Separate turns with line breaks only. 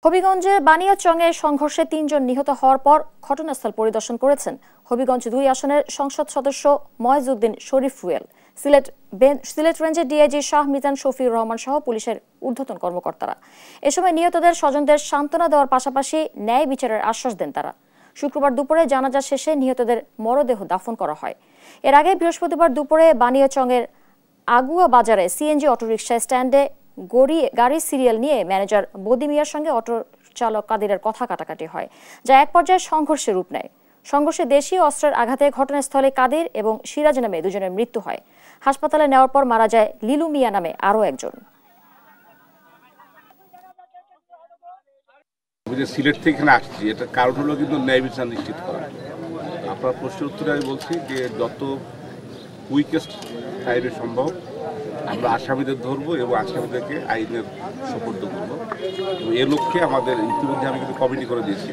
হবিগঞ্জের বানিয়াচংয়ে সংঘর্ষে ৩ জন নিহত হওয়ার পর ঘটনাস্থল পরিদর্শন করেছেন হবিগঞ্জ ২ আসনের সংসদ সদস্য ময়জউদ্দিন শরীফ রুয়েল, সিলেট রেঞ্জের ডিআইজি শাহ মিজান শফিউর রহমান সহ পুলিশের ঊর্ধ্বতন কর্মকর্তারা। এ সময় নিহতদের স্বজনদের সান্ত্বনা দেওয়ার পাশাপাশি ন্যায় বিচারের আশ্বাস দেন তারা। শুক্রবার দুপুরে জানাজা শেষে নিহতদের মরদেহ দাফন করা হয়। এর আগে বৃহস্পতিবার দুপুরে বানিয়াচংয়ের আগুয়া বাজারে সিএনজি অটোরিকশা স্ট্যান্ডে গাড়ি সিরিয়াল নিয়ে ম্যানেজার বদি মিয়ার সঙ্গে অটো চালক কাদিরের কথা কাটাকাটি হয়, যা এক পর্যায়ে সংঘর্ষে রূপ নেয়। সংঘর্ষে দেশীয় অস্ত্রের আঘাতে ঘটনাস্থলে কাদির এবং সিরাজ নামে দুজনের মৃত্যু হয়। হাসপাতালে নেওয়ার পর মারা যায় লিলু মিয়া নামে আরও একজন।
সিলেট থেকে এখানে আসছি, এটা কারণ হলো কিন্তু ন্যায় বিচার নিশ্চিত করা। আপনার প্রশ্নের উত্তরে আমি বলছি যে যত কুইকেস্ট টাইমে সম্ভব আমরা আসামিদের ধরবো এবং আসামিদেরকে আইনের সুপর্দ করবো। এ লক্ষ্যে আমাদের ইতিমধ্যে আমি কিন্তু কমিটি করে দিয়েছি।